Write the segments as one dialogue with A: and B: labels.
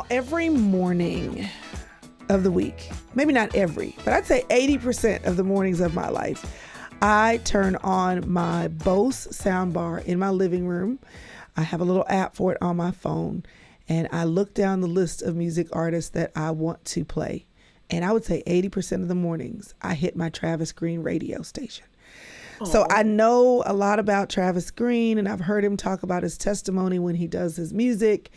A: Every morning of the week, maybe not every, but I'd say 80% of the mornings of my life, I turn on my Bose soundbar in my living room. I have a little app for it on my phone, and I look down the list of music artists that I want to play. And I would say 80% of the mornings, I hit my Travis Greene radio station. So I know a lot about Travis Greene, and I've heard him talk about his testimony when he does his music,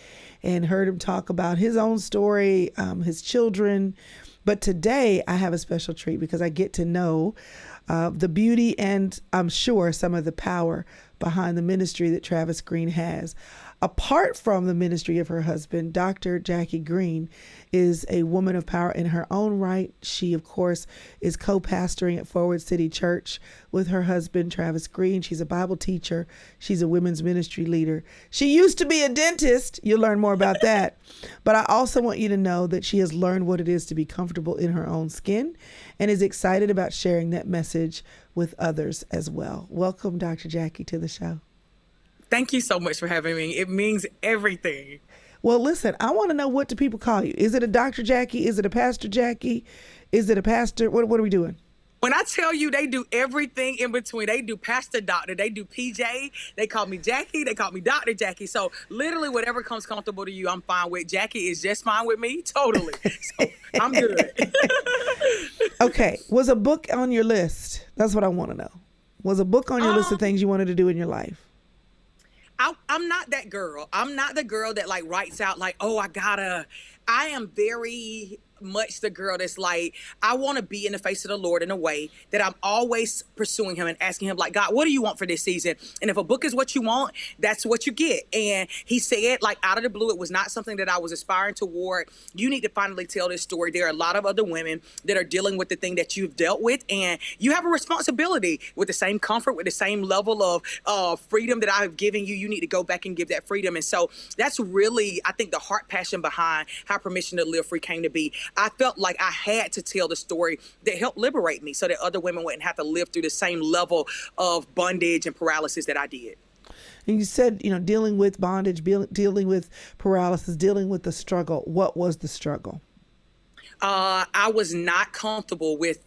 A: and heard him talk about his own story, his children. But today I have a special treat because I get to know the beauty and I'm sure some of the power behind the ministry that Travis Greene has. Apart from the ministry of her husband, Dr. Jackie Greene is a woman of power in her own right. She, of course, is co-pastoring at Forward City Church with her husband, Travis Greene. She's a Bible teacher. She's a women's ministry leader. She used to be a dentist. You'll learn more about that. But I also want you to know that she has learned what it is to be comfortable in her own skin and is excited about sharing that message with others as well. Welcome, Dr. Jackie, to the show.
B: Thank you so much for having me. It means everything.
A: Well, listen, I want to know, what do people call you? Is it a Dr. Jackie? Is it a Pastor Jackie? Is it a pastor? What are we doing?
B: When I tell you they do everything in between, they do Pastor Doctor, they do PJ, they call me Jackie, they call me Dr. Jackie. So literally whatever comes comfortable to you, I'm fine with. Jackie is just fine with me, totally. So I'm good.
A: Okay, was a book on your list? That's what I want to know. Was a book on your list of things you wanted to do in your life?
B: I'm not that girl. I'm not the girl that like writes out like, oh, I am very much the girl that's like, I want to be in the face of the Lord in a way that I'm always pursuing him and asking him like, God, what do you want for this season? And if a book is what you want, that's what you get. And he said like out of the blue, it was not something that I was aspiring toward. You need to finally tell this story. There are a lot of other women that are dealing with the thing that you've dealt with, and you have a responsibility with the same comfort, with the same level of freedom that I've given you. You need to go back and give that freedom. And so that's really, I think, the heart passion behind how Permission to Live Free came to be. I felt like I had to tell the story that helped liberate me so that other women wouldn't have to live through the same level of bondage and paralysis that I did.
A: And you said, dealing with bondage, dealing with paralysis, dealing with the struggle. What was the struggle?
B: I was not comfortable with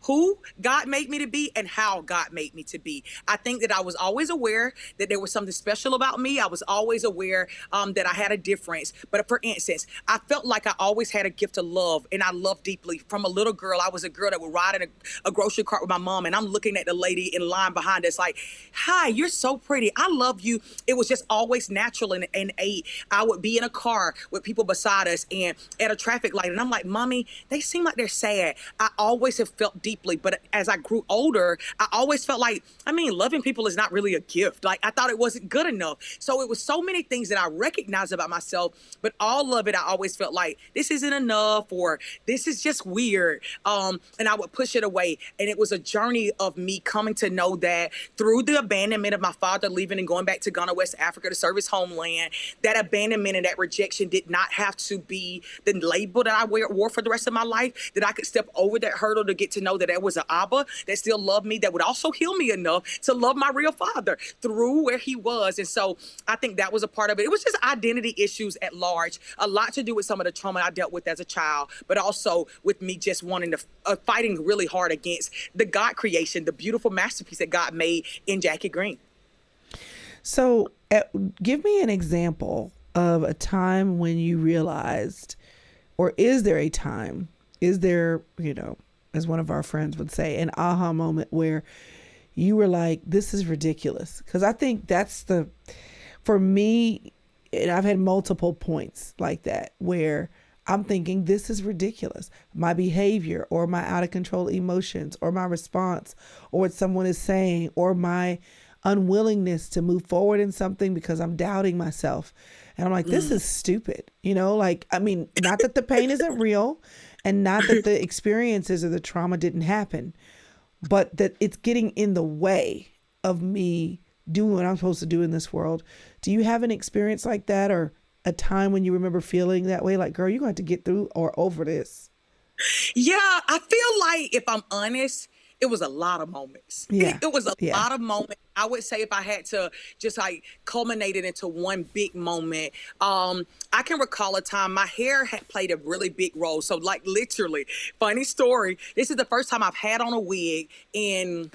B: who God made me to be and how God made me to be. I think that I was always aware that there was something special about me. I was always aware that I had a difference. But for instance, I felt like I always had a gift of love, and I loved deeply. From a little girl, I was a girl that would ride in a grocery cart with my mom, and I'm looking at the lady in line behind us like, hi, you're so pretty. I love you. It was just always natural and innate. I would be in a car with people beside us and at a traffic light, and I'm like, Mommy, they seem like they're sad. I always have felt deeply, but as I grew older, I always felt like, loving people is not really a gift. Like, I thought it wasn't good enough. So it was so many things that I recognized about myself, but all of it, I always felt like this isn't enough, or this is just weird. And I would push it away. And it was a journey of me coming to know that through the abandonment of my father leaving and going back to Ghana, West Africa to serve his homeland, that abandonment and that rejection did not have to be the label that I wore for the rest of my life, that I could step over that hurdle to get to know that there was an Abba that still loved me, that would also heal me enough to love my real father through where he was. And so I think that was a part of it. It was just identity issues at large, a lot to do with some of the trauma I dealt with as a child, but also with me just wanting to, fighting really hard against the God creation, the beautiful masterpiece that God made in Jackie Greene.
A: So give me an example of a time when you realized, or is there a time, is there, as one of our friends would say, an aha moment where you were like, this is ridiculous? Because I think that's for me, and I've had multiple points like that where I'm thinking, this is ridiculous. My behavior, or my out of control emotions, or my response, or what someone is saying, or my unwillingness to move forward in something because I'm doubting myself. And I'm like, this is stupid. Not that the pain isn't real, and not that the experiences or the trauma didn't happen, but that it's getting in the way of me doing what I'm supposed to do in this world. Do you have an experience like that, or a time when you remember feeling that way? Like, girl, you're going to have to get through or over this.
B: Yeah, I feel like, if I'm honest, it was a lot of moments.
A: Yeah.
B: It was a lot of moments. I would say if I had to just like culminate it into one big moment, I can recall a time my hair had played a really big role. So like literally, funny story. This is the first time I've had on a wig in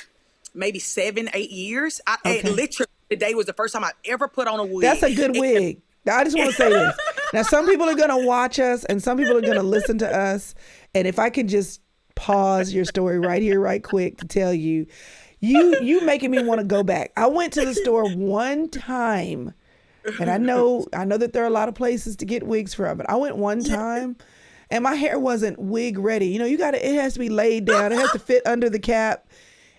B: maybe 7, 8 years.
A: Okay.
B: Literally today was the first time I ever put on a wig.
A: That's a good wig. I just want to say this. Now, some people are going to watch us and some people are going to listen to us. And if I can just pause your story right here, right quick to tell you, you making me want to go back. I went to the store one time, and I know that there are a lot of places to get wigs from, but I went one time and my hair wasn't wig ready. You know, it has to be laid down. It has to fit under the cap.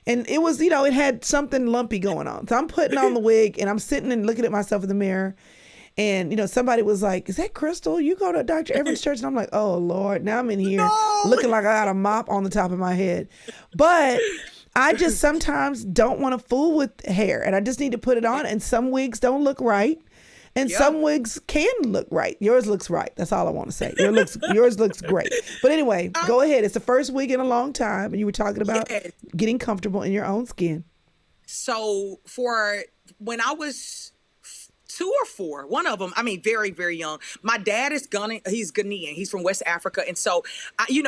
A: And it was, it had something lumpy going on. So I'm putting on the wig and I'm sitting and looking at myself in the mirror. And, somebody was like, "Is that Crystal? You go to Dr. Evans' church?" And I'm like, "Oh, Lord, now I'm in here looking like I got a mop on the top of my head." But I just sometimes don't want to fool with hair and I just need to put it on. And some wigs don't look right. And some wigs can look right. Yours looks right. That's all I want to say. Yours looks great. But anyway, go ahead. It's the first wig in a long time. And you were talking about getting comfortable in your own skin.
B: So for when I was 2 or 4, one of them, very, very young. My dad is he's Ghanaian. He's from West Africa. And so,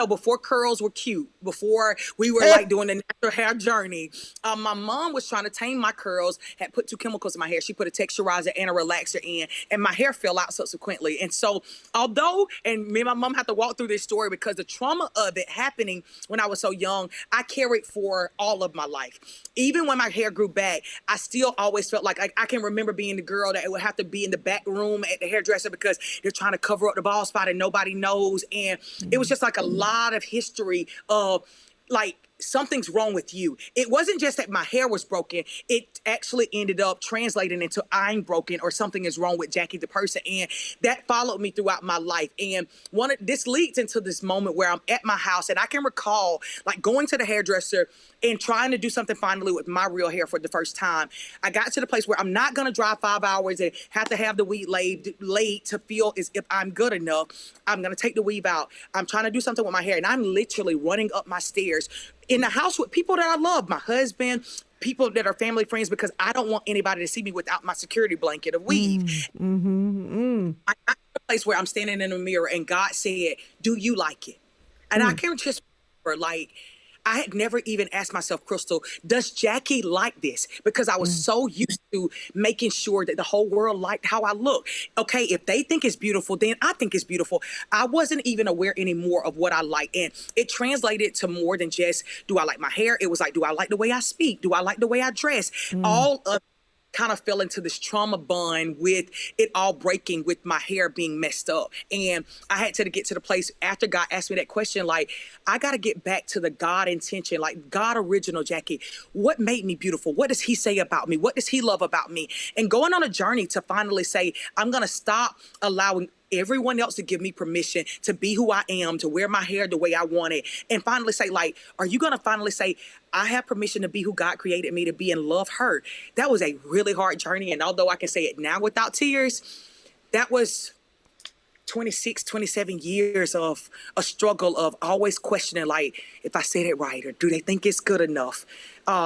B: before curls were cute, before we were like doing the natural hair journey, my mom was trying to tame my curls, had put 2 chemicals in my hair. She put a texturizer and a relaxer in, and my hair fell out subsequently. And so, and me and my mom had to walk through this story because the trauma of it happening when I was so young, I carried for all of my life. Even when my hair grew back, I still always felt like I can remember being the girl that would have to be in the back room at the hairdresser because they're trying to cover up the bald spot and nobody knows. And it was just like a lot of history of like, something's wrong with you. It wasn't just that my hair was broken. It actually ended up translating into I'm broken or something is wrong with Jackie the person. And that followed me throughout my life. And this leads into this moment where I'm at my house and I can recall like going to the hairdresser and trying to do something finally with my real hair for the first time. I got to the place where I'm not going to drive 5 hours and have to have the weave laid to feel as if I'm good enough. I'm going to take the weave out. I'm trying to do something with my hair and I'm literally running up my stairs in the house with people that I love, my husband, people that are family friends, because I don't want anybody to see me without my security blanket of weave. I got to a place where I'm standing in the mirror and God said, "Do you like it?" And I can't just remember, like, I had never even asked myself, Crystal, does Jackie like this? Because I was so used to making sure that the whole world liked how I look. Okay, if they think it's beautiful, then I think it's beautiful. I wasn't even aware anymore of what I like. And it translated to more than just, do I like my hair? It was like, do I like the way I speak? Do I like the way I dress? All of kind of fell into this trauma bond with it all breaking, with my hair being messed up. And I had to get to the place after God asked me that question, like, I got to get back to the God intention, like God original Jackie. What made me beautiful? What does he say about me? What does he love about me? And going on a journey to finally say, I'm going to stop allowing everyone else to give me permission to be who I am, to wear my hair the way I want it, and finally say, like, are you going to finally say, I have permission to be who God created me to be and love her? That was a really hard journey. And although I can say it now without tears, that was 26, 27 years of a struggle of always questioning, like, if I said it right, or do they think it's good enough?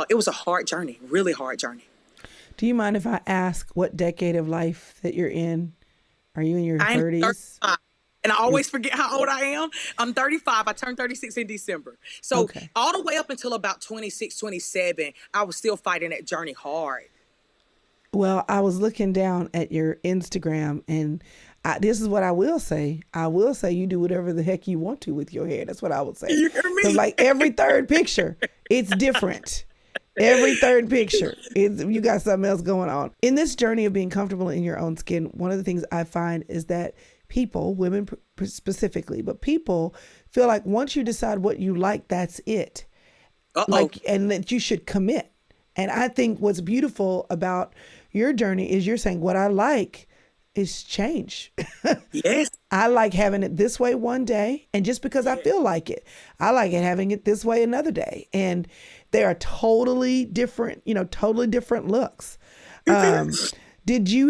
B: It was a hard journey, really hard journey.
A: Do you mind if I ask what decade of life that you're in? Are you in your 30s?
B: And I always forget how old I am. I'm 35. I turned 36 in December. So all the way up until about 26, 27, I was still fighting that journey hard.
A: Well, I was looking down at your Instagram and this is what I will say. I will say you do whatever the heck you want to with your hair. That's what I would say.
B: You hear me?
A: 'Cause like every third picture, it's different. Every third picture, you got something else going on. In this journey of being comfortable in your own skin, one of the things I find is that people, women specifically, but people feel like once you decide what you like, that's it. Like, and that you should commit. And I think what's beautiful about your journey is you're saying what I like is change.
B: Yes.
A: I like having it this way one day, and just because I feel like it, I like it having it this way another day. And they are totally different, totally different looks. Did you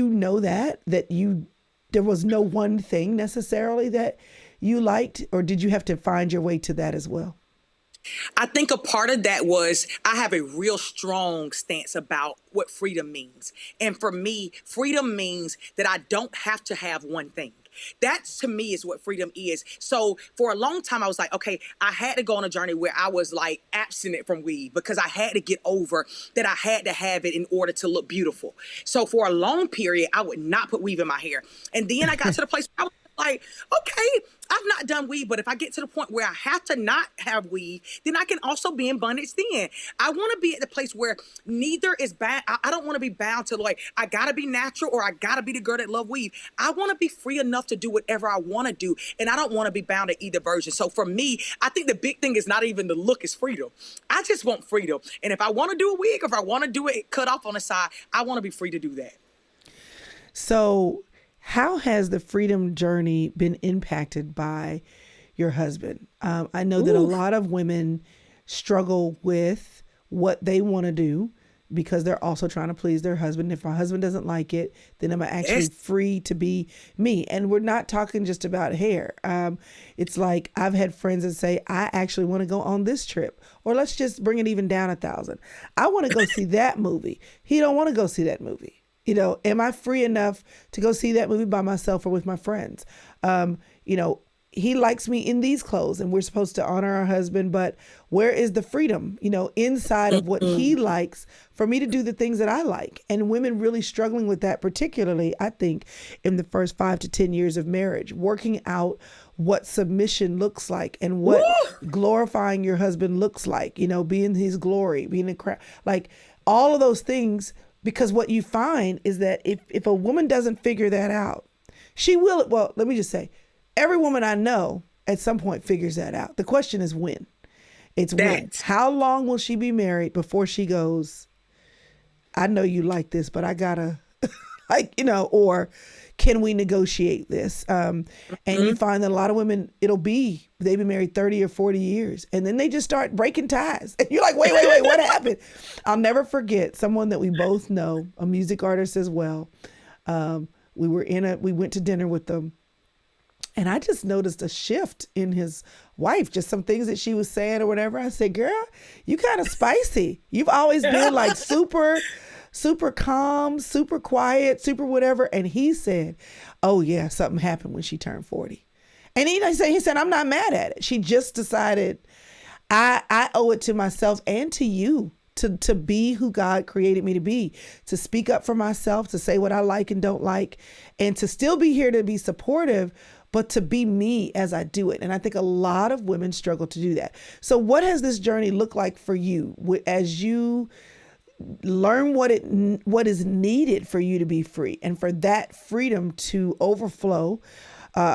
A: know that there was no one thing necessarily that you liked, or did you have to find your way to that as well?
B: I think a part of that was I have a real strong stance about what freedom means. And for me, freedom means that I don't have to have one thing. That to me is what freedom is. So for a long time, I was like, okay, I had to go on a journey where I was like abstinent from weed because I had to get over that I had to have it in order to look beautiful. So for a long period, I would not put weave in my hair. And then I got to the place where I was like, okay, I've not done weed, but if I get to the point where I have to not have weed, then I can also be in bondage then. I want to be at the place where neither is bad. I don't want to be bound to like, I got to be natural or I got to be the girl that love weed. I want to be free enough to do whatever I want to do. And I don't want to be bound to either version. So for me, I think the big thing is not even the look, is freedom. I just want freedom. And if I want to do a wig, or if I want to do it cut off on the side, I want to be free to do that.
A: So how has the freedom journey been impacted by your husband? I know that a lot of women struggle with what they want to do because they're also trying to please their husband. If my husband doesn't like it, then am I actually free to be me? And we're not talking just about hair. It's like I've had friends that say, I actually want to go on this trip, or let's just bring it even down 1,000. I want to go see that movie. He don't want to go see that movie. You know, am I free enough to go see that movie by myself or with my friends? He likes me in these clothes and we're supposed to honor our husband, but where is the freedom, inside of what he likes for me to do the things that I like? And women really struggling with that, particularly, I think, in the first 5 to 10 years of marriage, working out what submission looks like and what glorifying your husband looks like, being his glory, being a crowd, like all of those things. Because what you find is that if a woman doesn't figure that out, she will. Well, let me just say, every woman I know at some point figures that out. The question is when. It's when. How long will she be married before she goes, I know you like this, but I gotta, or can we negotiate this? And you find that a lot of women, they've been married 30 or 40 years, and then they just start breaking ties. And you're like, wait, what happened? I'll never forget someone that we both know, a music artist as well. We went to dinner with them, and I just noticed a shift in his wife, just some things that she was saying or whatever. I said, girl, you kind of spicy. You've always been like super calm, super quiet, super whatever. And he said, oh yeah, something happened when she turned 40. And he said, I'm not mad at it. She just decided I owe it to myself and to you to be who God created me to be, to speak up for myself, to say what I like and don't like, and to still be here to be supportive, but to be me as I do it. And I think a lot of women struggle to do that. So what has this journey looked like for you as you learn what is needed for you to be free, and for that freedom to overflow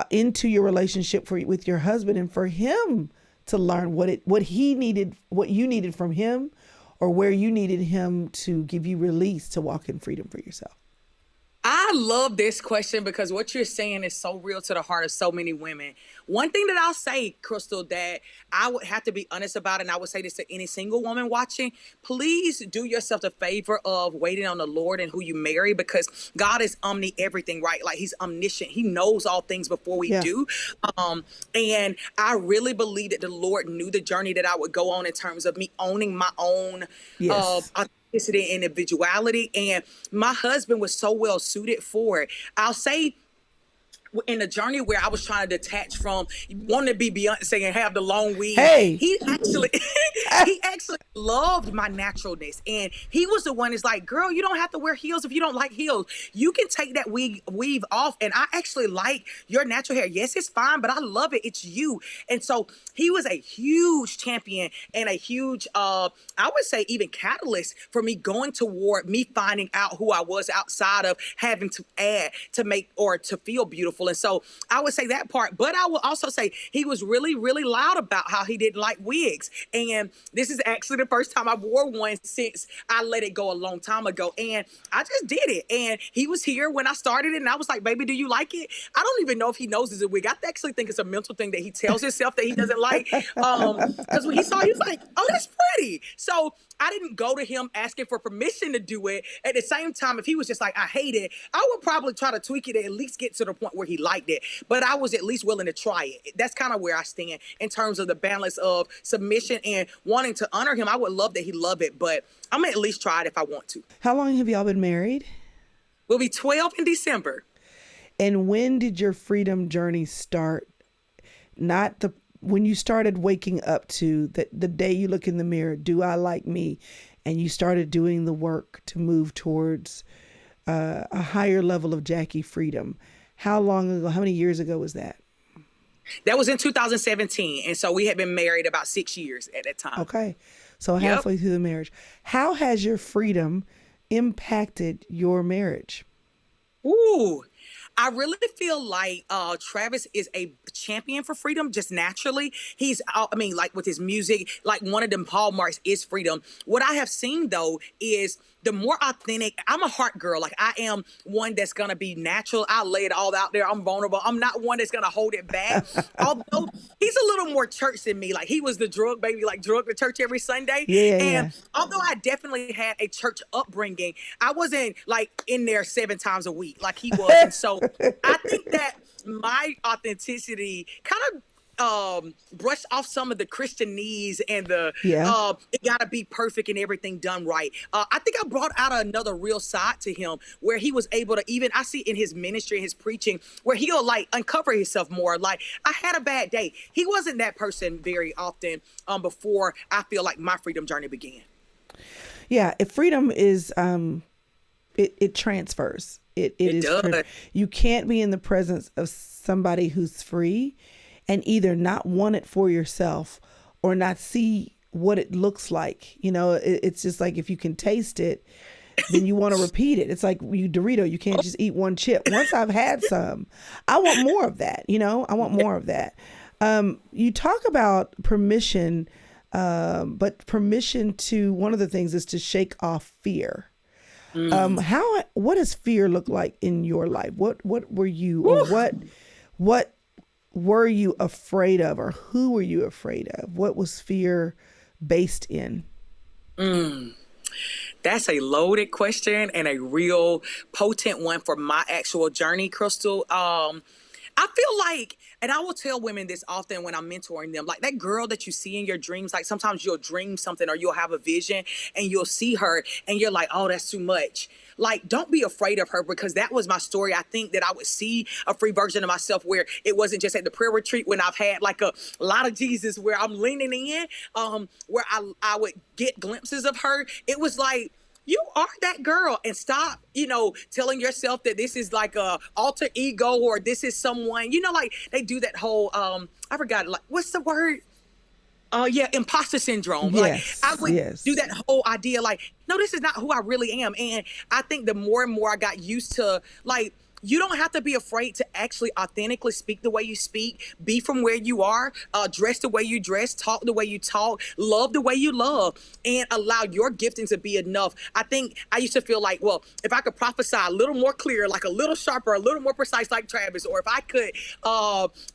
A: into your relationship with your husband, and for him to learn what he needed, what you needed from him, or where you needed him to give you release to walk in freedom for yourself?
B: I love this question because what you're saying is so real to the heart of so many women. One thing that I'll say, Crystal, that I would have to be honest about, and I would say this to any single woman watching, please do yourself the favor of waiting on the Lord and who you marry, because God is everything, right? Like he's omniscient. He knows all things before we do. And I really believe that the Lord knew the journey that I would go on in terms of me owning my own authenticity and individuality. And my husband was so well suited for it. I'll say, in a journey where I was trying to detach from wanting to be Beyonce and have the long weave, he actually loved my naturalness. And he was the one that's like, girl, you don't have to wear heels if you don't like heels. You can take that weave off. And I actually like your natural hair. Yes, it's fine, but I love it. It's you. And so he was a huge champion and a huge, I would say even catalyst for me going toward me finding out who I was outside of having to add to make or to feel beautiful. And so I would say that part, but I will also say he was really, really loud about how he didn't like wigs. And this is actually the first time I wore one since I let it go a long time ago. And I just did it. And he was here when I started it. And I was like, baby, do you like it? I don't even know if he knows it's a wig. I actually think it's a mental thing that he tells himself that he doesn't like. Because when he saw it, he was like, oh, that's pretty. So I didn't go to him asking for permission to do it. At the same time, if he was just like, I hate it, I would probably try to tweak it to at least get to the point where he liked it, but I was at least willing to try it. That's kind of where I stand in terms of the balance of submission and wanting to honor him. I would love that he loved it, but I'm gonna at least try it if I want to.
A: How long have y'all been married?
B: We'll be 12 in December.
A: And when did your freedom journey start? Not when you started waking up to the day you look in the mirror, do I like me? And you started doing the work to move towards a higher level of Jackie freedom. How long ago, how many years ago was that?
B: That was in 2017. And so we had been married about 6 years at that time.
A: Okay. So halfway through the marriage. How has your freedom impacted your marriage?
B: Ooh, I really feel like Travis is a champion for freedom just naturally. He's, I mean, like with his music, like one of them hallmarks is freedom. What I have seen though is the more authentic, I'm a heart girl. Like I am one that's going to be natural. I'll lay it all out there. I'm vulnerable. I'm not one that's going to hold it back. Although he's a little more church than me. Like he was the drug baby, like drug to church every Sunday. And although I definitely had a church upbringing, I wasn't like in there 7 times a week like he was. And so I think that my authenticity kind of brush off some of the Christianese and the it gotta be perfect and everything done right. I think I brought out another real side to him where he was able to, even I see in his ministry, his preaching, where he'll like uncover himself more. Like I had a bad day. He wasn't that person very often before I feel like my freedom journey began. Yeah,
A: if freedom is it transfers. It is
B: does.
A: You can't be in the presence of somebody who's free and either not want it for yourself or not see what it looks like. You know, it's just like if you can taste it, then you want to repeat it. It's like Dorito, you can't just eat one chip. Once I've had some, I want more of that. You know, I want more of that. You talk about permission, but permission to, one of the things is to shake off fear. What does fear look like in your life? What were you, or what were you afraid of, or who were you afraid of? What was fear based in?
B: That's a loaded question and a real potent one for my actual journey, Crystal. I feel like, and I will tell women this often when I'm mentoring them, like that girl that you see in your dreams, like sometimes you'll dream something or you'll have a vision and you'll see her and you're like, oh, that's too much. Like, don't be afraid of her, because that was my story. I think that I would see a free version of myself where it wasn't just at the prayer retreat when I've had like a lot of Jesus where I'm leaning in, where I would get glimpses of her. It was like, you are that girl, and stop, telling yourself that this is like a alter ego or this is someone, like they do that whole, I forgot, like, what's the word? Imposter syndrome.
A: Yes,
B: like I would do that whole idea like, no, this is not who I really am. And I think the more and more I got used to, like, you don't have to be afraid to actually authentically speak the way you speak, be from where you are, dress the way you dress, talk the way you talk, love the way you love, and allow your gifting to be enough. I think I used to feel like, well, if I could prophesy a little more clear, like a little sharper, a little more precise like Travis, or if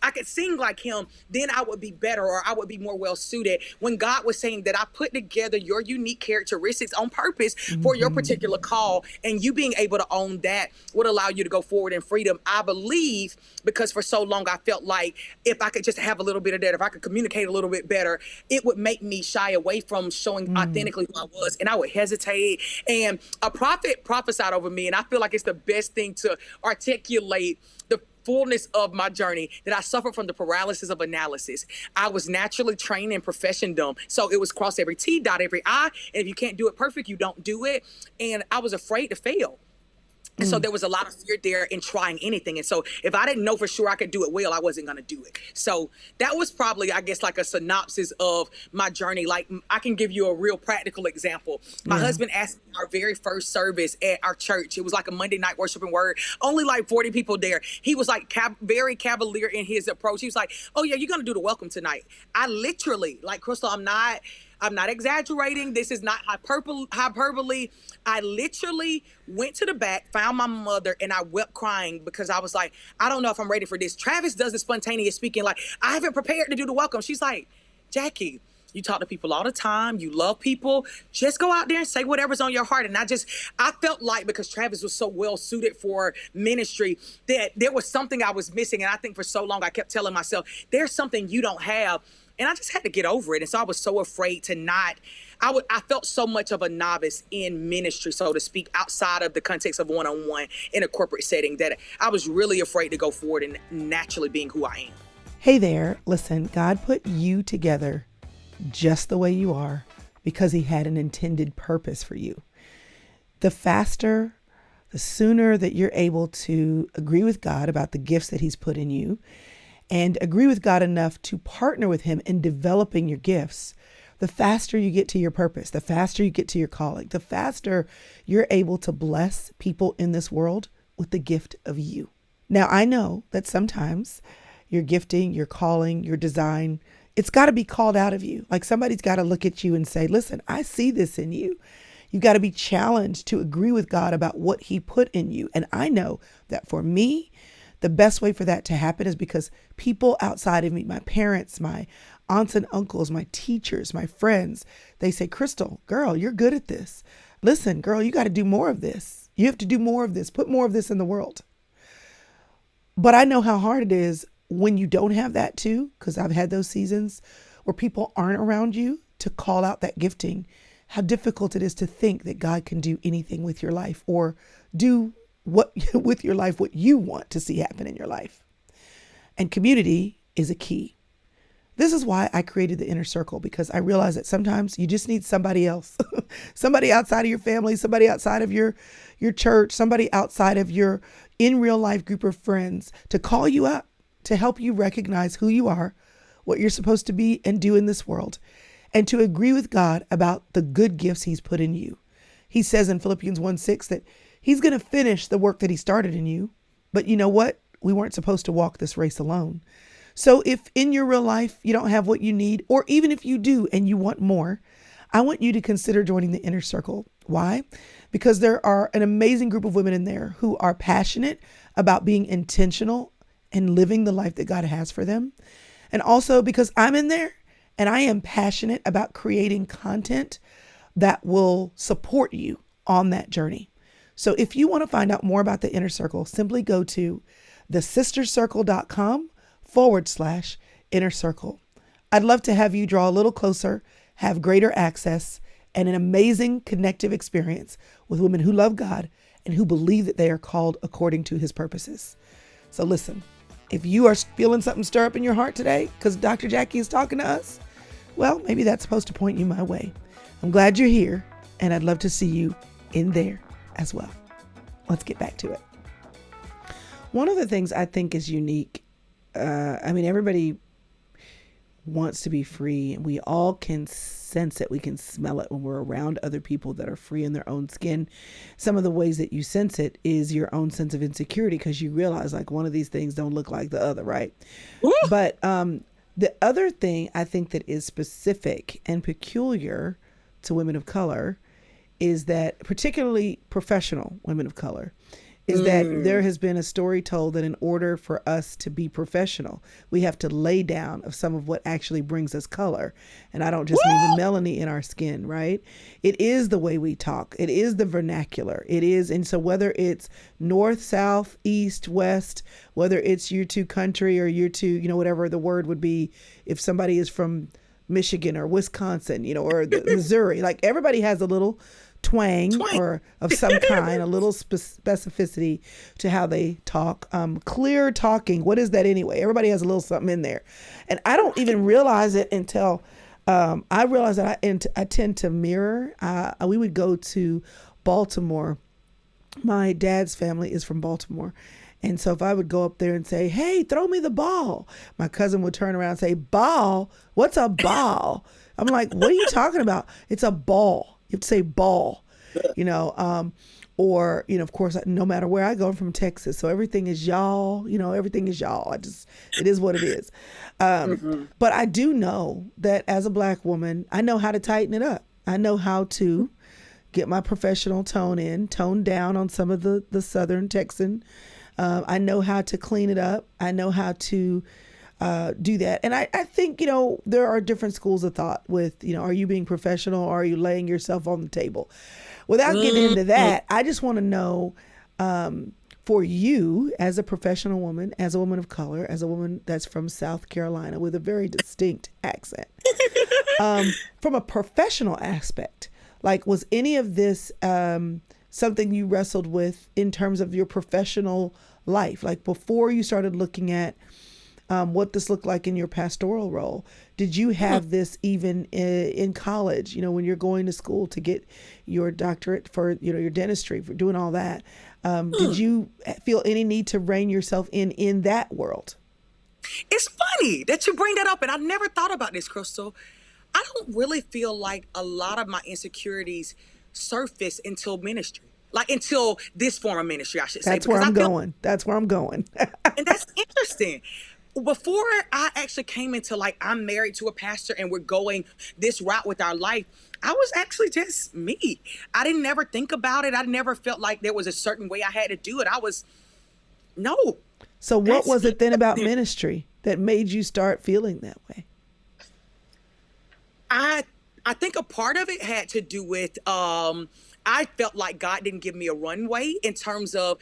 B: I could sing like him, then I would be better, or I would be more well suited. When God was saying that I put together your unique characteristics on purpose for your particular call, and you being able to own that would allow you to go forward in freedom. I believe, because for so long I felt like if I could just have a little bit of that, if I could communicate a little bit better, it would make me shy away from showing authentically who I was, and I would hesitate. And a prophet prophesied over me, and I feel like it's the best thing to articulate the fullness of my journey, that I suffered from the paralysis of analysis. I was naturally trained in profession-dom. So it was cross every T, dot every I. And if you can't do it perfect, you don't do it. And I was afraid to fail. And so there was a lot of fear there in trying anything. And so if I didn't know for sure I could do it well, I wasn't going to do it. So that was probably, I guess, like a synopsis of my journey. Like, I can give you a real practical example. My husband asked me our very first service at our church. It was like a Monday night worship and word, only like 40 people there. He was like very cavalier in his approach. He was like, oh yeah, you're going to do the welcome tonight. I literally, like, Crystal, I'm not exaggerating. This is not hyperbole. I literally went to the back, found my mother, and I wept crying because I was like, I don't know if I'm ready for this. Travis does the spontaneous speaking. Like, I haven't prepared to do the welcome. She's like, Jackie, You talk to people all the time. You love people. Just go out there and say whatever's on your heart. And I felt like because Travis was so well suited for ministry that there was something I was missing. And I think for so long I kept telling myself, there's something you don't have. And I just had to get over it. And so I was so afraid to not. I felt so much of a novice in ministry, so to speak, outside of the context of one-on-one in a corporate setting, that I was really afraid to go forward and naturally being who I am.
A: Hey there, listen, God put you together just the way you are because he had an intended purpose for you. The sooner that you're able to agree with God about the gifts that he's put in you and agree with God enough to partner with him in developing your gifts, the faster you get to your purpose, the faster you get to your calling, the faster you're able to bless people in this world with the gift of you. Now, I know that sometimes your gifting, your calling, your design, it's got to be called out of you. Like somebody's got to look at you and say, listen, I see this in you. You've got to be challenged to agree with God about what he put in you. And I know that for me, the best way for that to happen is because people outside of me, my parents, my aunts and uncles, my teachers, my friends, they say, Crystal, girl, you're good at this. Listen, girl, you got to do more of this. You have to do more of this. Put more of this in the world. But I know how hard it is when you don't have that too, because I've had those seasons where people aren't around you to call out that gifting, how difficult it is to think that God can do anything with your life or do with your life what you want to see happen in your life. And community is a key. This is why I created the inner circle, because I realize that sometimes you just need somebody else, somebody outside of your family, somebody outside of your church, somebody outside of your in real life group of friends to call you up, to help you recognize who you are, what you're supposed to be and do in this world, and to agree with God about the good gifts he's put in you. He says in Philippians 1:6 that he's going to finish the work that he started in you. But you know what? We weren't supposed to walk this race alone. So if in your real life you don't have what you need, or even if you do and you want more, I want you to consider joining the inner circle. Why? Because there are an amazing group of women in there who are passionate about being intentional and living the life that God has for them. And also because I'm in there and I am passionate about creating content that will support you on that journey. So if you want to find out more about the inner circle, simply go to thesistercircle.com/inner circle. I'd love to have you draw a little closer, have greater access, and an amazing connective experience with women who love God and who believe that they are called according to his purposes. So listen, if you are feeling something stir up in your heart today because Dr. Jackie is talking to us, well, maybe that's supposed to point you my way. I'm glad you're here, and I'd love to see you in there as well. Let's get back to it. One of the things I think is unique, everybody wants to be free, and we all can sense it. We can smell it when we're around other people that are free in their own skin. Some of the ways that you sense it is your own sense of insecurity, because you realize like one of these things don't look like the other, right? Woo! But the other thing I think that is specific and peculiar to women of color is that, particularly professional women of color, is that there has been a story told that in order for us to be professional, we have to lay down of some of what actually brings us color. And I don't just mean the melanin in our skin, right? It is the way we talk. It is the vernacular. It is. And so whether it's north, south, east, west, whether it's year two country or year two, whatever the word would be, if somebody is from Michigan or Wisconsin, or Missouri, like everybody has a little twang or of some kind, a little specificity to how they talk. Clear talking. What is that anyway? Everybody has a little something in there. And I don't even realize it until I realize that I tend to mirror. We would go to Baltimore. My dad's family is from Baltimore. And so if I would go up there and say, hey, throw me the ball, my cousin would turn around and say, ball? What's a ball? I'm like, what are you talking about? It's a ball. You have to say ball, or, of course, no matter where I go, I'm from Texas. So everything is y'all, everything is y'all. It is what it is. But I do know that as a Black woman, I know how to tighten it up. I know how to get my professional tone down on some of the Southern Texan. I know how to clean it up. I know how to do that. And I think, there are different schools of thought with, are you being professional or are you laying yourself on the table? Without getting into that, I just want to know, for you as a professional woman, as a woman of color, as a woman that's from South Carolina with a very distinct accent, from a professional aspect, like, was any of this something you wrestled with in terms of your professional life? Like, before you started looking at what this looked like in your pastoral role, did you have this even in college, when you're going to school to get your doctorate for, your dentistry, for doing all that? Did you feel any need to rein yourself in that world?
B: It's funny that you bring that up, and I never thought about this, Crystal. I don't really feel like a lot of my insecurities surface until ministry, like until this form of ministry, I should say.
A: That's where I'm going.
B: And that's interesting. Before I actually came into, like, I'm married to a pastor and we're going this route with our life, I was actually just me. I didn't never think about it. I never felt like there was a certain way I had to do it. No.
A: So what was it then about ministry that made you start feeling that way?
B: I think a part of it had to do with I felt like God didn't give me a runway in terms of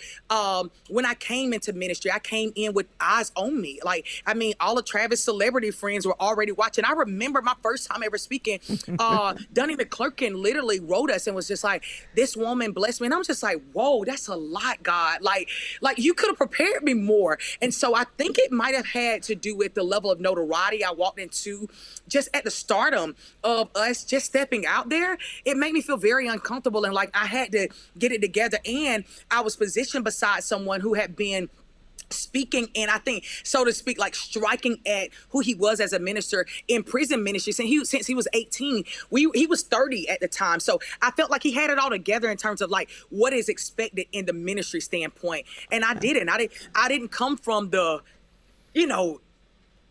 B: when I came into ministry, I came in with eyes on me. Like, I mean, all of Travis' celebrity friends were already watching. I remember my first time ever speaking, Dunny McClurkin literally wrote us and was just like, this woman blessed me. And I'm just like, whoa, that's a lot, God. Like you could have prepared me more. And so I think it might have had to do with the level of notoriety I walked into just at the stardom of us just stepping out there. It made me feel very uncomfortable, and like I had to get it together. And I was positioned beside someone who had been speaking, and I think, so to speak, like striking at who he was as a minister in prison ministry since he was 18. He was 30 at the time. So I felt like he had it all together in terms of like what is expected in the ministry standpoint. And I didn't. I didn't come from the,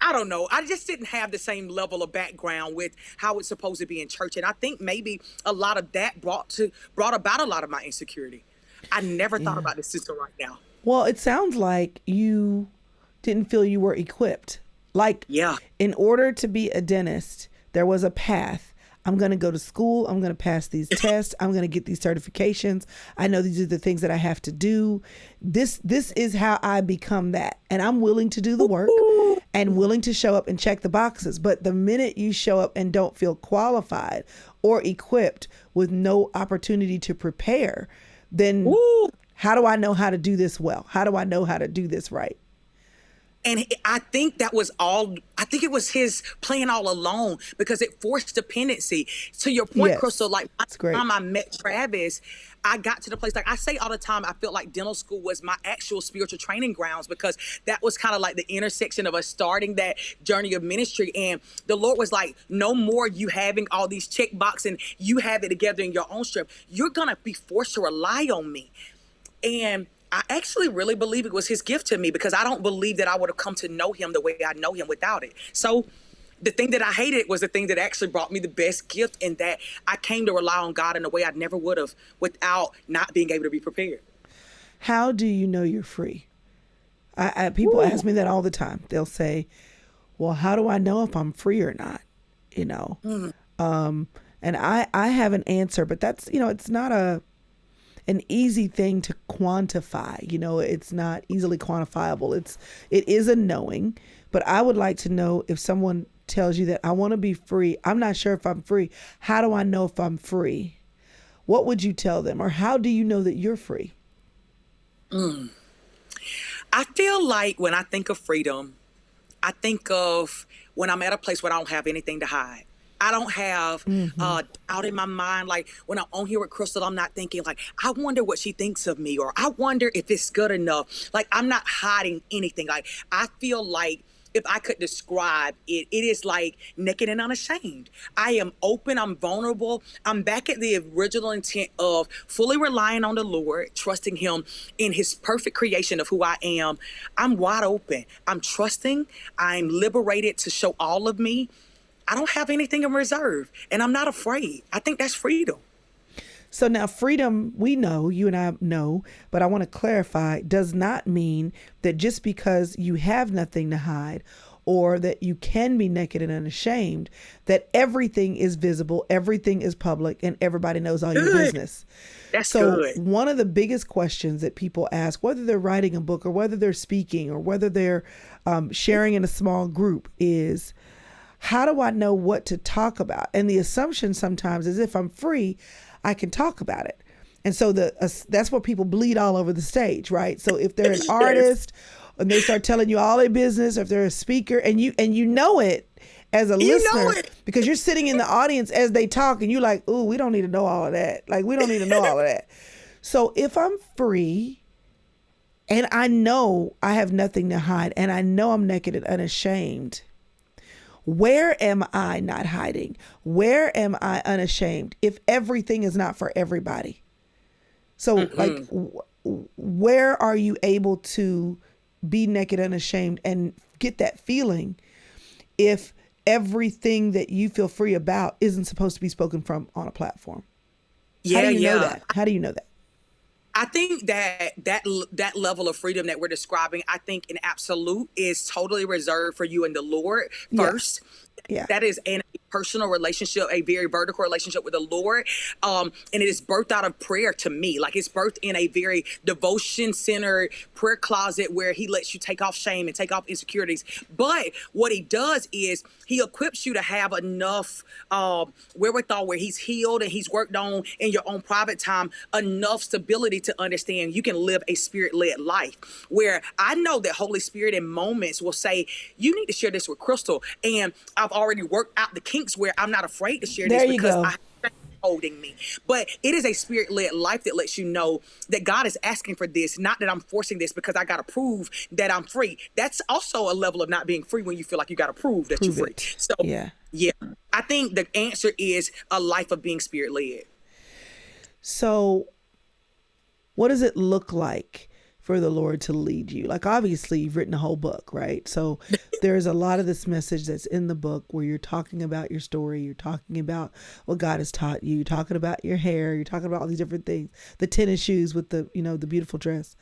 B: I don't know. I just didn't have the same level of background with how it's supposed to be in church. And I think maybe a lot of that brought about a lot of my insecurity. I never thought about this until right now.
A: Well, it sounds like you didn't feel you were equipped. Like, in order to be a dentist, there was a path. I'm going to go to school. I'm going to pass these tests. I'm going to get these certifications. I know these are the things that I have to do. This is how I become that. And I'm willing to do the work and willing to show up and check the boxes. But the minute you show up and don't feel qualified or equipped with no opportunity to prepare, then how do I know how to do this well? How do I know how to do this right?
B: And I think it was his plan all along, because it forced dependency. To your point, Crystal, like by the time I met Travis, I got to the place, like I say all the time, I felt like dental school was my actual spiritual training grounds, because that was kind of like the intersection of us starting that journey of ministry. And the Lord was like, no more you having all these check boxes and you have it together in your own strength. You're going to be forced to rely on me. And I actually really believe it was his gift to me, because I don't believe that I would have come to know him the way I know him without it. So the thing that I hated was the thing that actually brought me the best gift, in that I came to rely on God in a way I never would have without not being able to be prepared.
A: How do you know you're free? People ask me that all the time. They'll say, well, how do I know if I'm free or not? And I have an answer, but that's, it's not an easy thing to quantify. It's not easily quantifiable. It is a knowing, but I would like to know, if someone tells you that I want to be free, I'm not sure if I'm free. How do I know if I'm free? What would you tell them? Or how do you know that you're free?
B: I feel like when I think of freedom, I think of when I'm at a place where I don't have anything to hide. I don't have out in my mind, like when I'm on here with Crystal, I'm not thinking like, I wonder what she thinks of me, or I wonder if it's good enough. Like, I'm not hiding anything. Like, I feel like if I could describe it, it is like naked and unashamed. I am open. I'm vulnerable. I'm back at the original intent of fully relying on the Lord, trusting him in his perfect creation of who I am. I'm wide open. I'm trusting. I'm liberated to show all of me. I don't have anything in reserve, and I'm not afraid. I think that's freedom.
A: So now freedom, we know, you and I know, but I want to clarify, does not mean that just because you have nothing to hide or that you can be naked and unashamed, that everything is visible, everything is public, and everybody knows all your business.
B: That's
A: so
B: good.
A: One of the biggest questions that people ask, whether they're writing a book or whether they're speaking or whether they're sharing in a small group, is how do I know what to talk about? And the assumption sometimes is if I'm free, I can talk about it. And so that's where people bleed all over the stage, right? So if they're an artist and they start telling you all their business, or if they're a speaker and you know it as a listener, because you're sitting in the audience as they talk and you're like, ooh, we don't need to know all of that. Like, we don't need to know all of that. So if I'm free and I know I have nothing to hide and I know I'm naked and unashamed, where am I not hiding? Where am I unashamed if everything is not for everybody? So like, where are you able to be naked and unashamed and get that feeling if everything that you feel free about isn't supposed to be spoken from on a platform? How do you know that? How do you know that?
B: I think that level of freedom that we're describing, I think in absolute is totally reserved for you and the Lord first. Yeah. That is a personal relationship, a very vertical relationship with the Lord. And it is birthed out of prayer to me. Like, it's birthed in a very devotion-centered prayer closet where he lets you take off shame and take off insecurities. But what he does is he equips you to have enough wherewithal where he's healed and he's worked on in your own private time, enough stability to understand you can live a spirit-led life. Where I know that Holy Spirit in moments will say, you need to share this with Crystal. And I've already worked out the kinks where I'm not afraid to share this because I have holding me. But it is a spirit-led life that lets you know that God is asking for this, not that I'm forcing this because I got to prove that I'm free. That's also a level of not being free when you feel like you got to prove that you're free. So yeah, I think the answer is a life of being spirit-led.
A: So what does it look like for the Lord to lead you? Like, obviously you've written a whole book, right? So there's a lot of this message that's in the book where you're talking about your story. You're talking about what God has taught you. You're talking about your hair. You're talking about all these different things, the tennis shoes with the, the beautiful dress.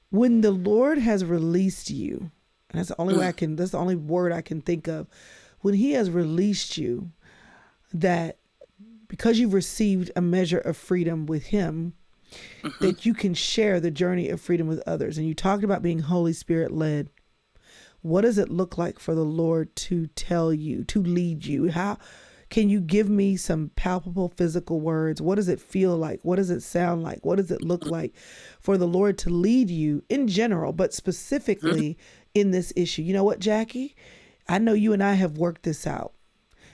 A: When the Lord has released you, and that's the only way that's the only word I can think of. When he has released you, that because you've received a measure of freedom with him, that you can share the journey of freedom with others. And you talked about being Holy Spirit led. What does it look like for the Lord to tell you, to lead you? How can you give me some palpable physical words? What does it feel like? What does it sound like? What does it look like for the Lord to lead you in general, but specifically in this issue? You know what, Jackie? I know you and I have worked this out.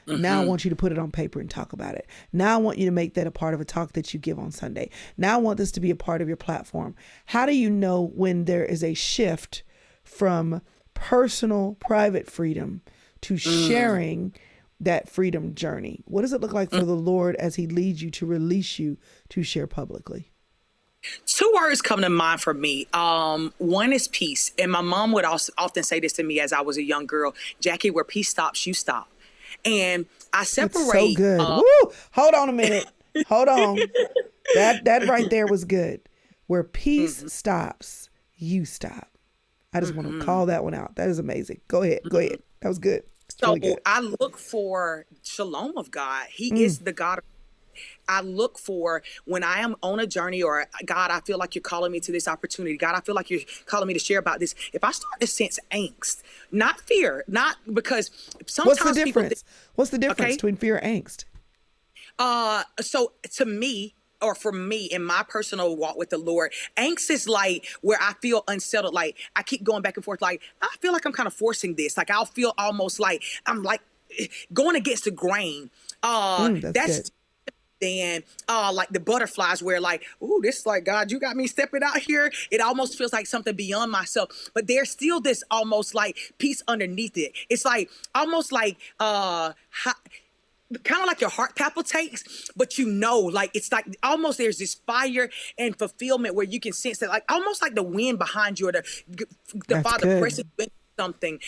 A: Now I want you to put it on paper and talk about it. Now I want you to make that a part of a talk that you give on Sunday. Now I want this to be a part of your platform. How do you know when there is a shift from personal, private freedom to sharing that freedom journey? What does it look like for the Lord as he leads you to release you to share publicly?
B: Two words come to mind for me. One is peace. And my mom would also often say this to me as I was a young girl, Jackie, where peace stops, you stop. And I separate.
A: That's so good. Woo! Hold on a minute. Hold on. That right there was good. Where peace stops, you stop. I just want to call that one out. That is amazing. Go ahead. That was good.
B: So really good. I look for shalom of God. He is the God of I look for when I am on a journey, or God, I feel like you're calling me to this opportunity. God, I feel like you're calling me to share about this. If I start to sense angst, not fear, not because sometimes
A: what's the difference? What's the difference between fear and angst?
B: So to me, or for me in my personal walk with the Lord, angst is like where I feel unsettled. Like I keep going back and forth. Like I feel like I'm kind of forcing this. Like I'll feel almost like I'm like going against the grain. That's than like the butterflies where like, ooh, this is like, God, you got me stepping out here. It almost feels like something beyond myself, but there's still this almost like peace underneath it. It's like almost like kind of like your heart palpitates, but like it's like almost there's this fire and fulfillment where you can sense that, like almost like the wind behind you, or the Father pressing you. something.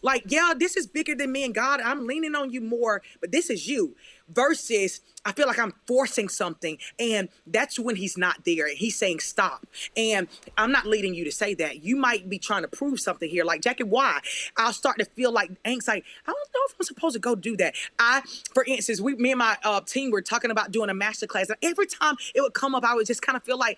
B: Like, yeah, this is bigger than me and God. I'm leaning on you more, but this is you. Versus, I feel like I'm forcing something, and that's when he's not there. And he's saying stop. And I'm not leading you to say that. You might be trying to prove something here. Like, Jackie, why? I'll start to feel like angst. Like, I don't know if I'm supposed to go do that. For instance, me and my team were talking about doing a master class, and every time it would come up, I would just kind of feel like,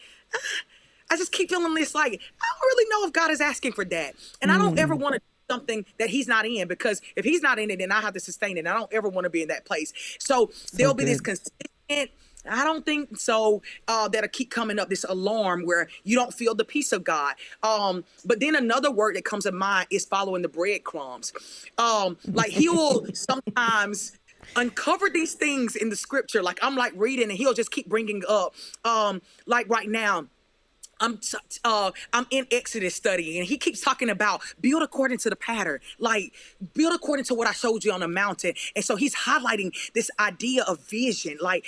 B: I just keep feeling this, like, I don't really know if God is asking for that. And I don't ever want to do something that he's not in, because if he's not in it, then I have to sustain it. And I don't ever want to be in that place. So there'll be this consistent, I don't think so, that'll keep coming up, this alarm where you don't feel the peace of God. But then another word that comes to mind is following the breadcrumbs. Like, he will sometimes uncover these things in the scripture. Like, I'm like reading, and he'll just keep bringing up, like right now, I'm in Exodus studying, and he keeps talking about build according to the pattern, like build according to what I showed you on the mountain. And so he's highlighting this idea of vision. Like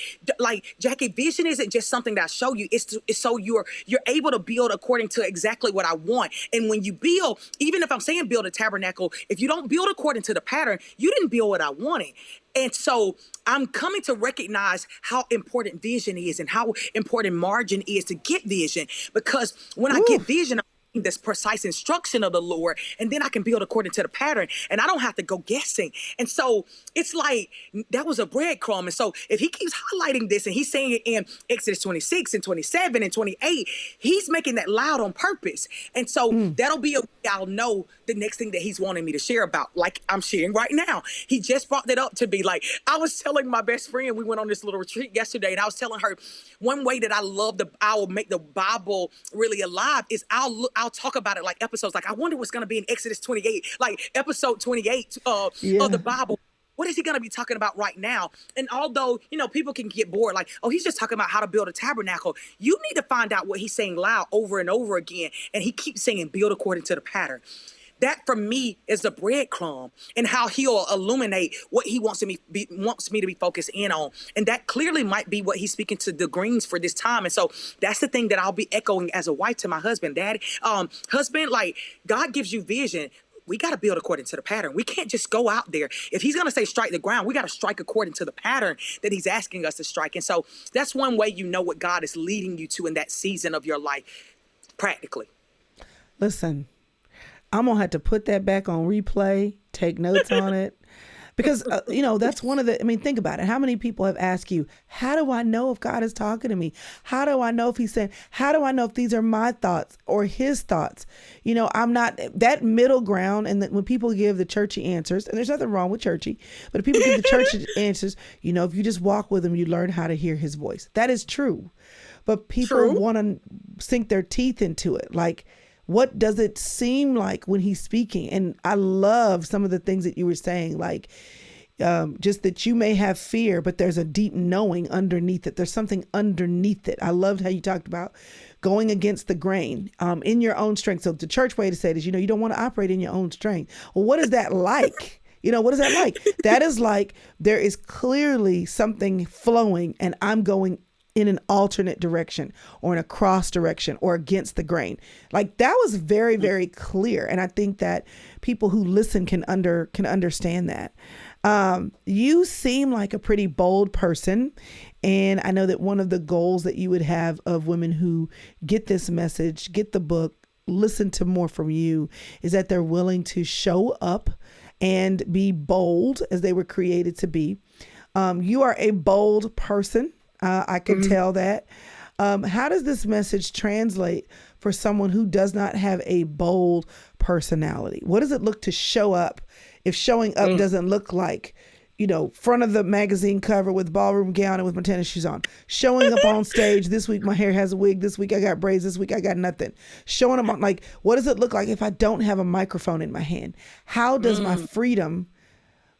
B: Jackie, vision isn't just something that I show you. It's so you're able to build according to exactly what I want. And when you build, even if I'm saying build a tabernacle, if you don't build according to the pattern, you didn't build what I wanted. And so I'm coming to recognize how important vision is and how important margin is to get vision. Because when I get vision, this precise instruction of the Lord, and then I can build according to the pattern, and I don't have to go guessing. And so it's like that was a breadcrumb. And so if he keeps highlighting this, and he's saying it in Exodus 26 and 27 and 28, he's making that loud on purpose. And so that'll be I'll know the next thing that he's wanting me to share about, like I'm sharing right now. He just brought that up to be like, I was telling my best friend, we went on this little retreat yesterday, and I was telling her one way that I will make the Bible really alive is I'll talk about it like episodes. Like, I wonder what's going to be in Exodus 28, like episode 28 of the Bible. What is he going to be talking about right now? And although, people can get bored, like, oh, he's just talking about how to build a tabernacle. You need to find out what he's saying loud over and over again. And he keeps saying, build according to the pattern. That for me is the breadcrumb, and how he'll illuminate what he wants me to be focused in on. And that clearly might be what he's speaking to the Greenes for this time. And so that's the thing that I'll be echoing as a wife to my husband. Daddy, husband, like, God gives you vision. We got to build according to the pattern. We can't just go out there. If he's going to say strike the ground, we got to strike according to the pattern that he's asking us to strike. And so that's one way you know what God is leading you to in that season of your life, practically.
A: Listen, I'm going to have to put that back on replay, take notes on it. Because, that's one of think about it. How many people have asked you, how do I know if God is talking to me? How do I know if he's saying, how do I know if these are my thoughts or his thoughts? I'm not that middle ground. And when people give the churchy answers, and there's nothing wrong with churchy, but if people give the churchy answers, if you just walk with him, you learn how to hear his voice. That is true. But people want to sink their teeth into it. Like, what does it seem like when he's speaking? And I love some of the things that you were saying, like just that you may have fear, but there's a deep knowing underneath it. There's something underneath it. I loved how you talked about going against the grain in your own strength. So the church way to say it is, you don't want to operate in your own strength. Well, what is that like? What is that like? That is like there is clearly something flowing, and I'm going in an alternate direction or in a cross direction or against the grain. Like, that was very, very clear. And I think that people who listen can understand that. You seem like a pretty bold person. And I know that one of the goals that you would have of women who get this message, get the book, listen to more from you, is that they're willing to show up and be bold as they were created to be. You are a bold person. I can tell that. How does this message translate for someone who does not have a bold personality? What does it look to show up if showing up doesn't look like, front of the magazine cover with ballroom gown and with my tennis shoes on? Showing up on stage, this week my hair has a wig, this week I got braids, this week I got nothing. Showing up on, like, what does it look like if I don't have a microphone in my hand? How does my freedom,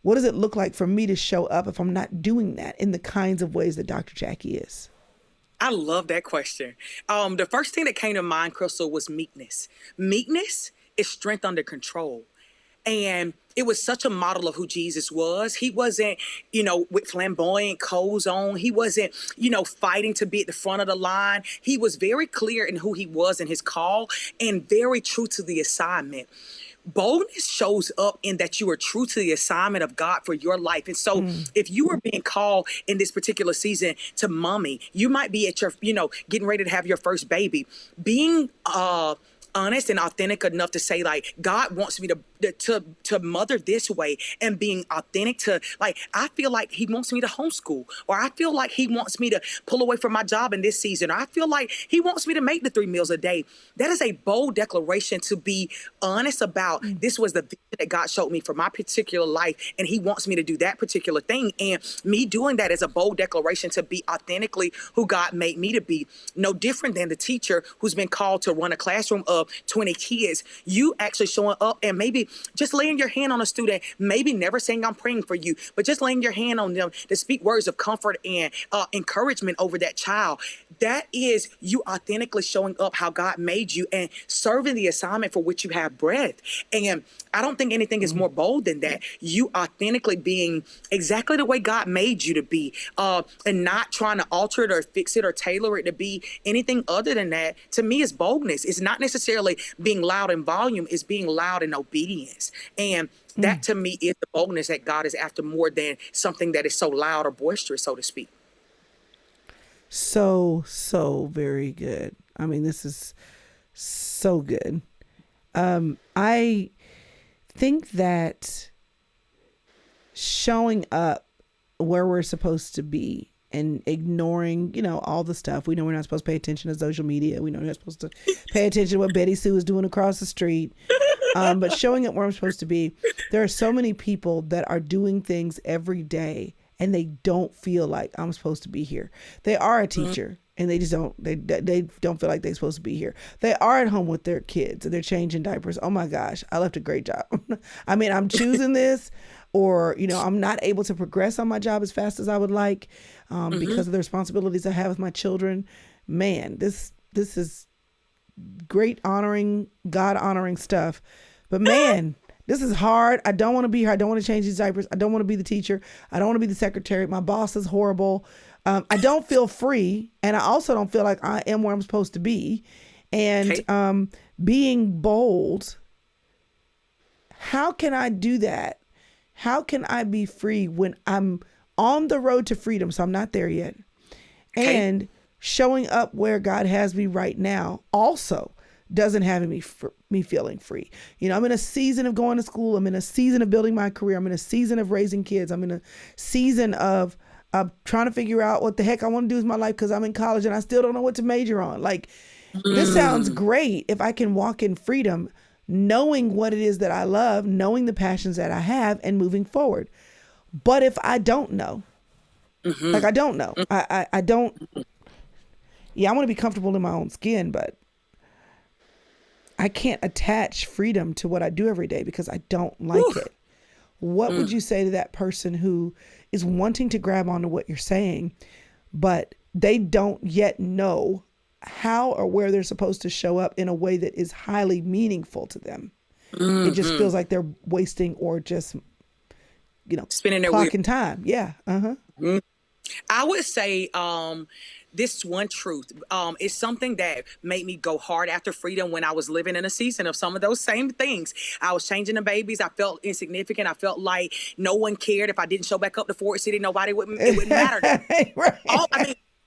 A: what does it look like for me to show up if I'm not doing that in the kinds of ways that Dr. Jackie is?
B: I love that question. The first thing that came to mind, Crystal, was meekness. Meekness is strength under control. And it was such a model of who Jesus was. He wasn't, with flamboyant clothes on. He wasn't, fighting to be at the front of the line. He was very clear in who he was and his call, and very true to the assignment. boldness shows up in that you are true to the assignment of God for your life. And so if you are being called in this particular season to mommy, you might be at your, getting ready to have your first baby, being honest and authentic enough to say, like, God wants me to mother this way, and being authentic to, like, I feel like he wants me to homeschool, or I feel like he wants me to pull away from my job in this season, or I feel like he wants me to make the 3 meals a day. That is a bold declaration to be honest about. This was the vision that God showed me for my particular life, and he wants me to do that particular thing. And me doing that is a bold declaration to be authentically who God made me to be. No different than the teacher who's been called to run a classroom of 20 kids. You actually showing up and maybe just laying your hand on a student, maybe never saying I'm praying for you, but just laying your hand on them to speak words of comfort and encouragement over that child. That is you authentically showing up how God made you and serving the assignment for which you have breath. And I don't think anything is more bold than that. You authentically being exactly the way God made you to be, and not trying to alter it or fix it or tailor it to be anything other than that. To me, is boldness. It's not necessarily being loud in volume, it's being loud in obedience. And that to me is the boldness that God is after, more than something that is so loud or boisterous, so to speak.
A: So very good. I mean, this is so good. I think that showing up where we're supposed to be and ignoring, all the stuff. We know we're not supposed to pay attention to social media. We know we're not supposed to pay attention to what Betty Sue is doing across the street. But showing up where I'm supposed to be. There are so many people that are doing things every day and they don't feel like I'm supposed to be here. They are a teacher and they just don't, they don't feel like they're supposed to be here. They are at home with their kids and they're changing diapers. Oh my gosh, I left a great job. I mean, I'm choosing this, or, I'm not able to progress on my job as fast as I would like, because of the responsibilities I have with my children. Man, this is great honoring, God honoring stuff. But man, this is hard. I don't want to be here. I don't want to change these diapers. I don't want to be the teacher. I don't want to be the secretary. My boss is horrible. I don't feel free. And I also don't feel like I am where I'm supposed to be. And being bold, how can I do that? How can I be free when I'm on the road to freedom? So I'm not there yet. And showing up where God has me right now also doesn't have me feeling free. I'm in a season of going to school. I'm in a season of building my career. I'm in a season of raising kids. I'm in a season of trying to figure out what the heck I want to do with my life, because I'm in college and I still don't know what to major on. Like, this sounds great if I can walk in freedom, knowing what it is that I love, knowing the passions that I have, and moving forward. But if I don't know, like, I don't know, I don't, I want to be comfortable in my own skin, but I can't attach freedom to what I do every day because I don't like it. What would you say to that person who is wanting to grab onto what you're saying, but they don't yet know how or where they're supposed to show up in a way that is highly meaningful to them? It just feels like they're wasting or just,
B: spinning their
A: clocking time. Yeah.
B: I would say, this one truth is something that made me go hard after freedom when I was living in a season of some of those same things. I was changing the babies. I felt insignificant. I felt like no one cared. If I didn't show back up to Fort City, it wouldn't matter.
A: Right.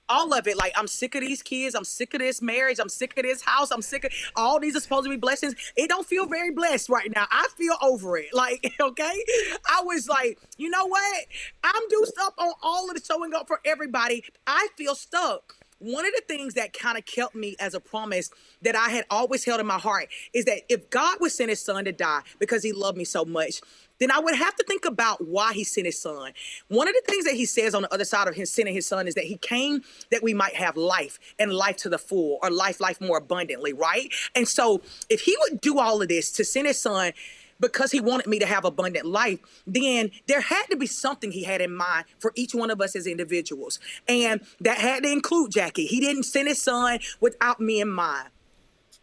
B: All of it. Like, I'm sick of these kids. I'm sick of this marriage. I'm sick of this house. I'm sick of all these are supposed to be blessings. It don't feel very blessed right now. I feel over it. Like, okay. I was like, you know what? I'm due up on all of the showing up for everybody. I feel stuck. One of the things that kind of kept me as a promise that I had always held in my heart is that if God would send his son to die because he loved me so much, then I would have to think about why he sent his son. One of the things that he says on the other side of him sending his son is that he came that we might have life, and life to the full, or life more abundantly, right? And so if he would do all of this to send his son because he wanted me to have abundant life, then there had to be something he had in mind for each one of us as individuals. And that had to include Jackie. He didn't send his son without me in mind.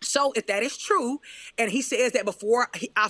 B: So if that is true, and he says that before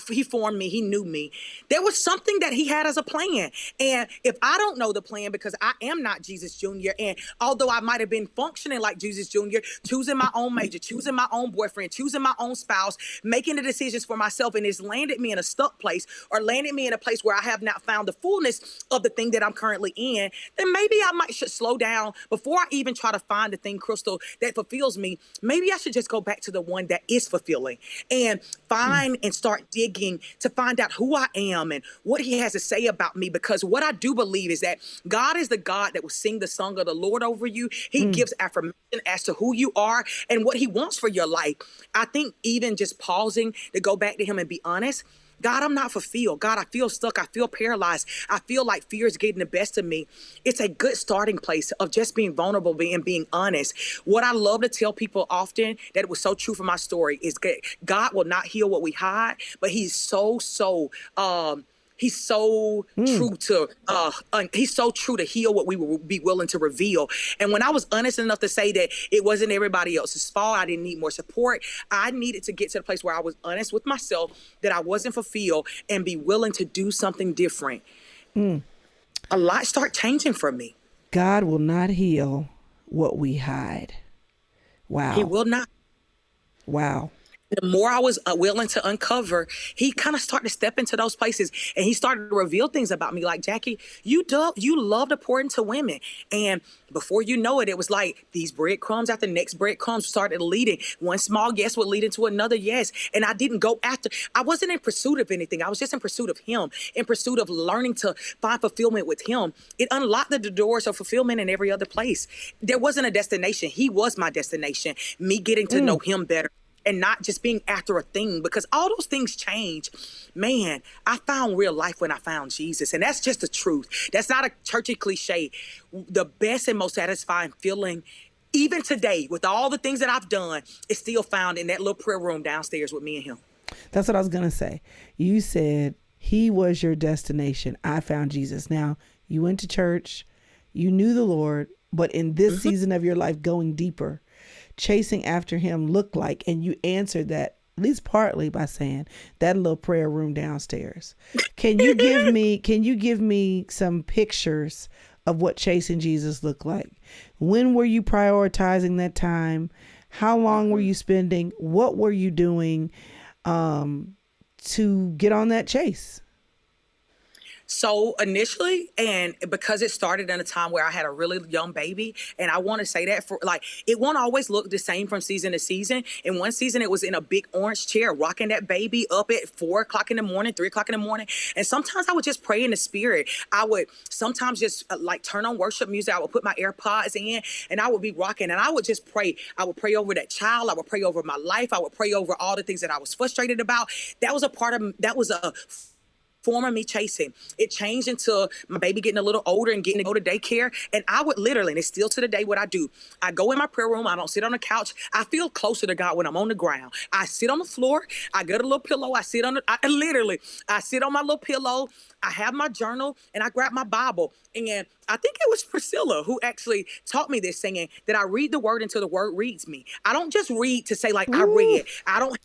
B: he formed me, he knew me, there was something that he had as a plan. And if I don't know the plan, because I am not Jesus Jr., and although I might have been functioning like Jesus Jr., choosing my own major, choosing my own boyfriend, choosing my own spouse, making the decisions for myself, and it's landed me in a stuck place, or landed me in a place where I have not found the fullness of the thing that I'm currently in, then maybe I should slow down before I even try to find the thing, Crystal, that fulfills me. Maybe I should just go back to the one that is fulfilling, and find and start digging to find out who I am and what he has to say about me. Because what I do believe is that God is the God that will sing the song of the Lord over you. He gives affirmation as to who you are and what he wants for your life. I think even just pausing to go back to him and be honest. God, I'm not fulfilled. God, I feel stuck. I feel paralyzed. I feel like fear is getting the best of me. It's a good starting place of just being vulnerable and being honest. What I love to tell people often, that it was so true for my story, is God will not heal what we hide, but he's so true to he's so true to heal what we will be willing to reveal. And when I was honest enough to say that it wasn't everybody else's fault, I didn't need more support, I needed to get to the place where I was honest with myself that I wasn't fulfilled and be willing to do something different. A lot started changing for me.
A: God will not heal what we hide. Wow.
B: He will not.
A: Wow.
B: The more I was willing to uncover, he kind of started to step into those places, and he started to reveal things about me. Like, Jackie, you love to pour into women. And before you know it, it was like these breadcrumbs after the next breadcrumbs started leading. One small yes would lead into another yes. And I didn't go after, I wasn't in pursuit of anything. I was just in pursuit of him, in pursuit of learning to find fulfillment with him. It unlocked the doors of fulfillment in every other place. There wasn't a destination. He was my destination. Me getting to know him better. And not just being after a thing, because all those things change. Man, I found real life when I found Jesus. And that's just the truth. That's not a churchy cliche. The best and most satisfying feeling, even today, with all the things that I've done, is still found in that little prayer room downstairs with me and him.
A: That's what I was going to say. You said he was your destination. I found Jesus. Now, you went to church, you knew the Lord, but in this season of your life, going deeper, chasing after him looked like, and you answered that at least partly by saying that little prayer room downstairs. Can you give me some pictures of what chasing Jesus looked like? When were you prioritizing that time? How long were you spending? What were you doing to get on that chase?
B: So initially, and because it started in a time where I had a really young baby, and I want to say that for like, it won't always look the same from season to season. In one season, it was in a big orange chair, rocking that baby up at 4 o'clock in the morning, 3 o'clock in the morning. And sometimes I would just pray in the spirit. I would sometimes just like turn on worship music. I would put my AirPods in and I would be rocking, and I would just pray. I would pray over that child. I would pray over my life. I would pray over all the things that I was frustrated about. That was a form of me chasing. It changed into my baby getting a little older and getting to go to daycare. And I would literally, and it's still to the day what I do, I go in my prayer room. I don't sit on the couch. I feel closer to God when I'm on the ground. I sit on the floor. I get a little pillow. I sit on my little pillow. I have my journal and I grab my Bible. And I think it was Priscilla who actually taught me this, saying that I read the word until the word reads me. I don't just read to say like I read. I don't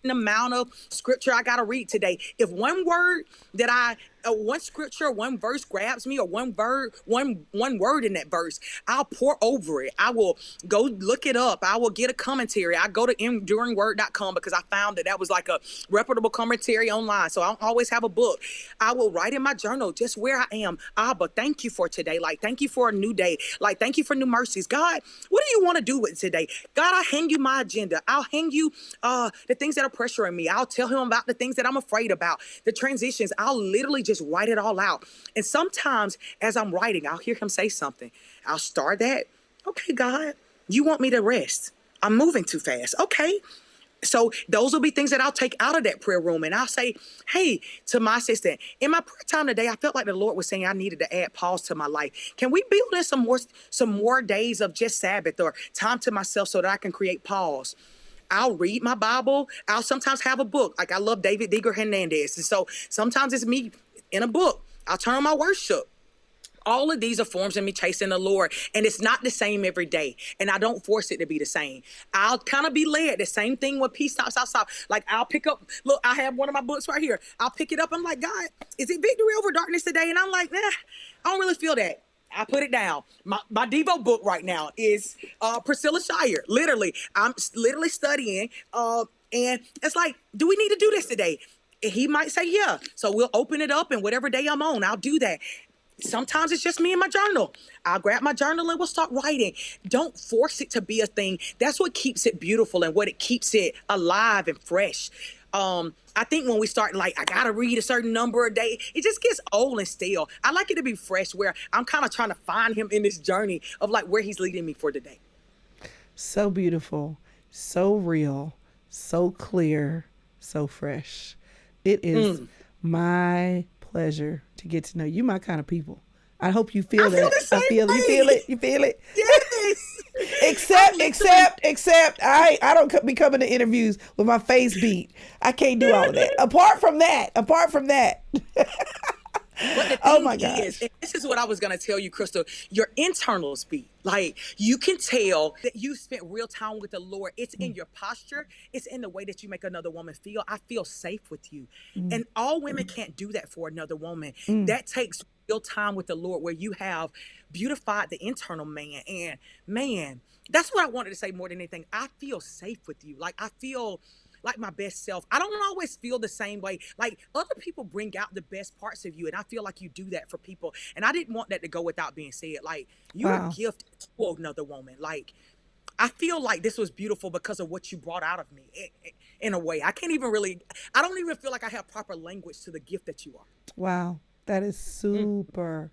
B: certain amount of scripture I got to read today. If one word that one scripture, one verse grabs me, or one word in that verse, I'll pour over it. I will go look it up. I will get a commentary. I go to enduringword.com because I found that was like a reputable commentary online. So I don't always have a book. I will write in my journal just where I am. Abba, thank you for today. Like, thank you for a new day. Like, thank you for new mercies. God, what do you want to do with today? God, I'll hang you my agenda. I'll hang you the things that are pressuring me. I'll tell him about the things that I'm afraid about, the transitions. I'll literally just write it all out. And sometimes as I'm writing, I'll hear him say something. I'll start that. Okay, God, you want me to rest. I'm moving too fast. Okay. So those will be things that I'll take out of that prayer room. And I'll say, hey, to my assistant, in my prayer time today, I felt like the Lord was saying I needed to add pause to my life. Can we build in some more days of just Sabbath or time to myself so that I can create pause? I'll read my Bible. I'll sometimes have a book. Like, I love David Digger Hernandez. And so sometimes it's me in a book. I'll turn on my worship. all of these are forms of me chasing the Lord. And it's not the same every day. And I don't force it to be the same. I'll kind of be led. The same thing when peace stops outside. Like I'll pick up, look, I have one of my books right here. I'll pick it up. I'm like, God, is it victory over darkness today? And I'm like, nah, I don't really feel that. I put it down. My Devo book right now is Priscilla Shire. Literally, I'm literally studying. And it's like, do we need to do this today? And he might say, yeah. So we'll open it up, and whatever day I'm on, I'll do that. Sometimes it's just me and my journal. I'll grab my journal and we'll start writing. Don't force it to be a thing. That's what keeps it beautiful and what it keeps it alive and fresh. I think when we start like, I gotta read a certain number a day, it just gets old and stale. I like it to be fresh, where I'm kind of trying to find him in this journey of like where he's leading me for today.
A: So beautiful, so real, so clear, so fresh. It is my pleasure to get to know you, my kind of people. I hope you feel that. I feel it. You feel it. You feel it.
B: Yes.
A: Except I don't be coming to interviews with my face beat. I can't do all of that. Apart from that.
B: But the thing
A: Oh my gosh.
B: is, and this is what I was going to tell you, Crystal, your internal speed. Like, you can tell that you spent real time with the Lord. It's in your posture. It's in the way that you make another woman feel. I feel safe with you. And all women can't do that for another woman. That takes real time with the Lord, where you have beautified the internal man. And man, that's what I wanted to say more than anything. I feel safe with you. Like, I feel like my best self. I don't always feel the same way. Like, other people bring out the best parts of you, and I feel like you do that for people. And I didn't want that to go without being said. Like, you're a gift to another woman. Like, I feel like this was beautiful because of what you brought out of me in a way. I don't even feel like I have proper language to the gift that you are.
A: Wow. That is super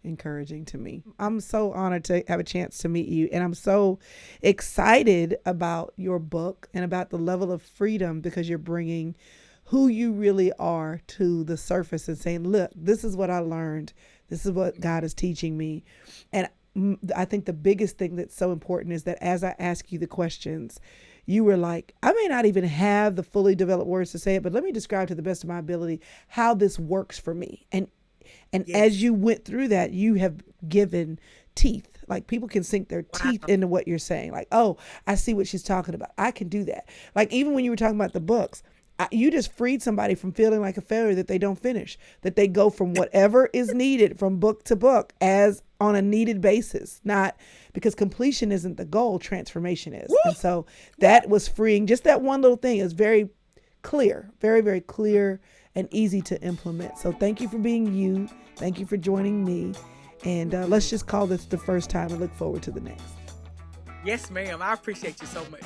A: encouraging to me. I'm so honored to have a chance to meet you, and I'm so excited about your book and about the level of freedom, because you're bringing who you really are to the surface and saying, look, this is what I learned. This is what God is teaching me. And I think the biggest thing that's so important is that as I ask you the questions, you were like, I may not even have the fully developed words to say it, but let me describe to the best of my ability how this works for me. And as you went through that, you have given teeth. Like, people can sink their teeth into what you're saying. Like, oh, I see what she's talking about. I can do that. Like, even when you were talking about the books, you just freed somebody from feeling like a failure that they don't finish, that they go from whatever is needed from book to book as on a needed basis, not because completion isn't the goal, transformation is. And so that was freeing. Just that one little thing is very clear, very, very clear and easy to implement. So thank you for being you. Thank you for joining me. And let's just call this the first time and look forward to the next.
B: Yes, ma'am. I appreciate you so much.